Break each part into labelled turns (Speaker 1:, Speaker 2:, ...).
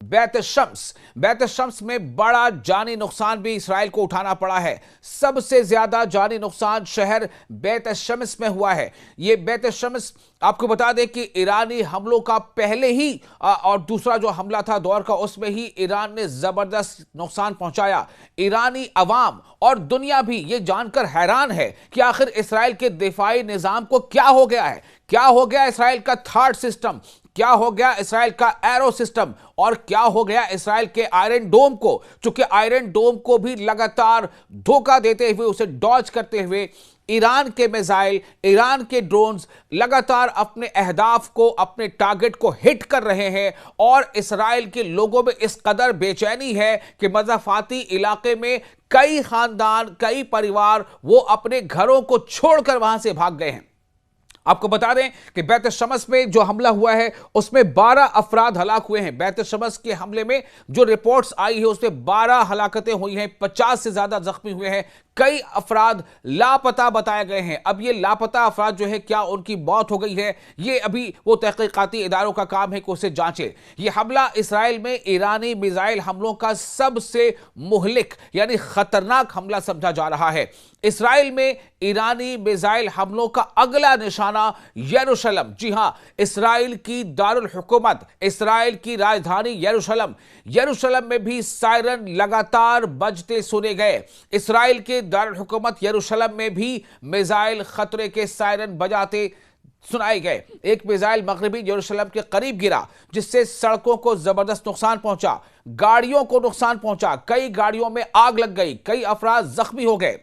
Speaker 1: बैत शम्स में बड़ा जानी नुकसान भी इसराइल को उठाना पड़ा है। सबसे ज्यादा जानी नुकसान शहर बैत शम्स में हुआ है। ये बैत शम्स आपको बता दें कि ईरानी हमलों का पहले ही और दूसरा जो हमला था दौर का, उसमें ही ईरान ने जबरदस्त नुकसान पहुंचाया। ईरानी अवाम और दुनिया भी ये जानकर हैरान है कि आखिर इसराइल के दिफाई निजाम को क्या हो गया है। क्या हो गया इसराइल का थर्ड सिस्टम, क्या हो गया इसराइल का एरो सिस्टम, और क्या हो गया इसराइल के आयरन डोम को। चूंकि आयरन डोम को भी लगातार धोखा देते हुए, उसे डॉज करते हुए ईरान के मिसाइल, ईरान के ड्रोन्स लगातार अपने अहदाफ को, अपने टारगेट को हिट कर रहे हैं। और इसराइल के लोगों में इस कदर बेचैनी है कि मज़ाफाती इलाके में कई खानदान, कई परिवार वो अपने घरों को छोड़कर वहां से भाग गए हैं। आपको बता दें कि बैत शम्स में जो हमला हुआ है उसमें 12 अफराद हलाक हुए हैं। बैत शम्स के हमले में जो रिपोर्ट्स आई है उसमें 12 हलाकतें हुई हैं, 50 से ज्यादा जख्मी हुए हैं, कई अफराद लापता बताए गए हैं। अब ये लापता अफराद जो है, क्या उनकी मौत हो गई है, ये अभी वो तहकीकाती इदारों का काम है कि उसे जांचे। ये हमला इसराइल में ईरानी मिसाइल हमलों का सबसे मुहलिक यानी खतरनाक हमला समझा जा रहा है। इसराइल में ईरानी मिसाइल हमलों का अगला निशाना यरूशलेम, जी हां, इसराइल की दारुल हुकूमत, इसराइल की राजधानी यरूशलेम में भी सायरन लगातार बजते सुने गए। इसराइल के दारुल हुकूमत यरूशलेम में भी मिसाइल खतरे के सायरन बजाते सुनाए गए। एक मिसाइल मगरबी यरूशलेम के करीब गिरा, जिससे सड़कों को जबरदस्त नुकसान पहुंचा, गाड़ियों को नुकसान पहुंचा, कई गाड़ियों में आग लग गई, कई अफराद जख्मी हो गए।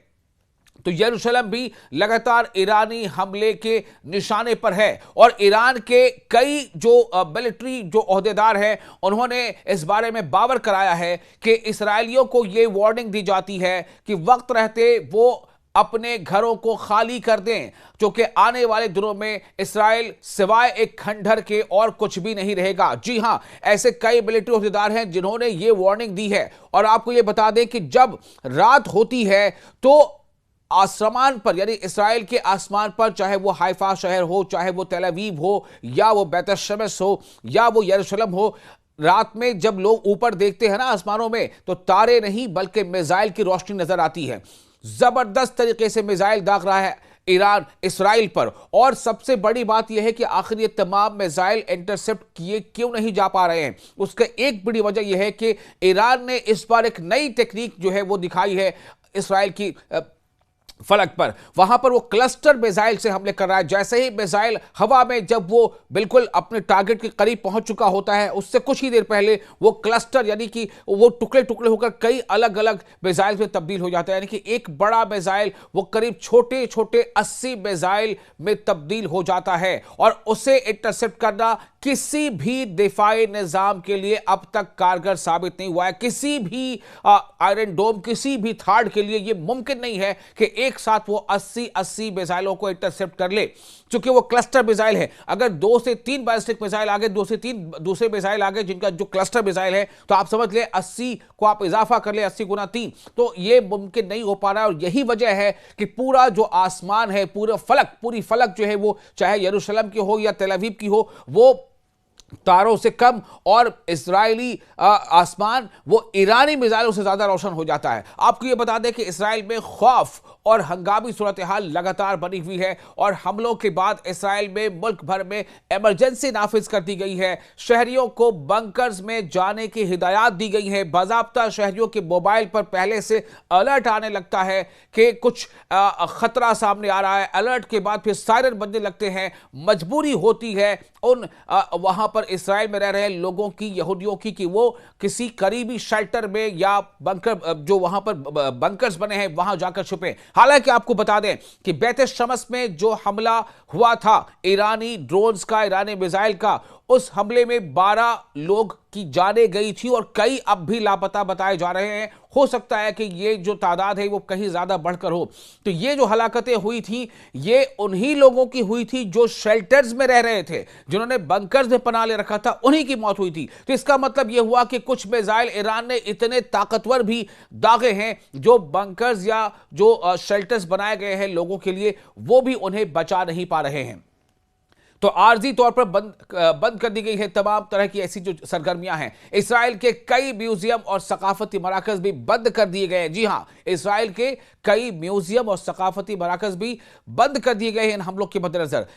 Speaker 1: तो यरूशलेम भी लगातार ईरानी हमले के निशाने पर है। और ईरान के कई जो मिलिट्री जो ओहदेदार हैं, उन्होंने इस बारे में बावर कराया है कि इसराइलियों को यह वार्निंग दी जाती है कि वक्त रहते वो अपने घरों को खाली कर दें, क्योंकि आने वाले दिनों में इसराइल सिवाय एक खंडहर के और कुछ भी नहीं रहेगा। जी हां, ऐसे कई मिलिट्री ओहदेदार हैं जिन्होंने ये वार्निंग दी है। और आपको ये बता दें कि जब रात होती है तो आसमान पर, यानी इसराइल के आसमान पर, चाहे वो हाइफा शहर हो, चाहे वो तेल अवीव हो, या वो बैत शम्स हो, या वो यरूशलेम हो, रात में जब लोग ऊपर देखते हैं ना आसमानों में, तो तारे नहीं बल्कि मिसाइल की रोशनी नजर आती है। जबरदस्त तरीके से मिसाइल दाग रहा है ईरान इसराइल पर। और सबसे बड़ी बात यह है कि आखिर ये तमाम मिसाइल इंटरसेप्ट किए क्यों नहीं जा पा रहे हैं। उसका एक बड़ी वजह यह है कि ईरान ने इस बार एक नई टेक्निक जो है वो दिखाई है इसराइल की फलक पर। वहां पर वो क्लस्टर मिसाइल से हमले कर रहा है। जैसे ही मिसाइल हवा में जब वो बिल्कुल अपने टारगेट के करीब पहुंच चुका होता है, उससे कुछ ही देर पहले वो क्लस्टर यानी कि वो टुकड़े टुकड़े होकर कई अलग अलग मिसाइल में तब्दील हो जाता है। यानी कि एक बड़ा मिसाइल वो करीब छोटे छोटे 80 मिसाइल में तब्दील हो जाता है। और उसे इंटरसेप्ट करना किसी भी दिफाई निजाम के लिए अब तक कारगर साबित नहीं हुआ है। किसी भी आयरन डोम, किसी भी थार्ड के लिए यह मुमकिन नहीं है कि एक साथ वो 80 मिसाइलों को इंटरसेप्ट कर ले, क्योंकि वो क्लस्टर मिसाइल है। अगर 2 से 3 बैलिस्टिक मिसाइल आगे, 2 से 3 दूसरे मिसाइल आगे जिनका जो क्लस्टर मिसाइल है, तो आप समझ ले 80 को आप इजाफा कर ले, 80 गुना 3, तो ये मुमकिन नहीं हो पा रहा है। और यही वजह है कि पूरा जो आसमान है, पूरी फलक जो है वो, चाहे यरूशलेम की हो या तेल अवीव की हो, वो तारों से कम, और इजरायली आसमान वो ईरानी मिसाइलों से ज्यादा रोशन हो जाता है। आपको ये बता दें कि इसराइल में खौफ और हंगामी सूरत हाल लगातार बनी हुई है। और हमलों के बाद इसराइल में मुल्क भर में इमरजेंसी नाफिज कर दी गई है। शहरियों को बंकर्स में जाने की हिदायत दी गई है। बाज़ाब्ता शहरियों के मोबाइल पर पहले से अलर्ट आने लगता है कि कुछ खतरा सामने आ रहा है। अलर्ट के बाद फिर सायरन बजने लगते हैं। मजबूरी होती है उन वहां पर इसराइल में रह रहे लोगों की, यहूदियों की, कि वो किसी करीबी शेल्टर में या बंकर, जो वहां पर बंकर्स बने हैं, वहां जाकर छुपे। हालांकि आपको बता दें कि बैत शम्स में जो हमला हुआ था ईरानी ड्रोन्स का, ईरानी मिसाइल का, उस हमले में 12 लोग की जानें गई थी और कई अब भी लापता बताए जा रहे हैं। हो सकता है कि ये जो तादाद है वो कहीं ज्यादा बढ़कर हो। तो ये जो हलाकतें हुई थी, ये उन्हीं लोगों की हुई थी जो शेल्टर्स में रह रहे थे, जिन्होंने बंकर्स में पनाह ले रखा था, उन्हीं की मौत हुई थी। तो इसका मतलब यह हुआ कि कुछ मिसाइल ईरान ने इतने ताकतवर भी दागे हैं, जो बंकर्स या जो शेल्टर्स बनाए गए हैं लोगों के लिए, वो भी उन्हें बचा नहीं पा रहे हैं। तो आर्जी तौर पर बंद कर दी गई है तमाम तरह की ऐसी जो सरगर्मियां हैं। इसराइल के कई म्यूजियम और सकाफती मराकज भी बंद कर दिए गए हैं। जी हां, इसराइल के कई म्यूजियम और सकाफती मराकज भी बंद कर दिए गए हैं इन हमलों के मद्देनजर।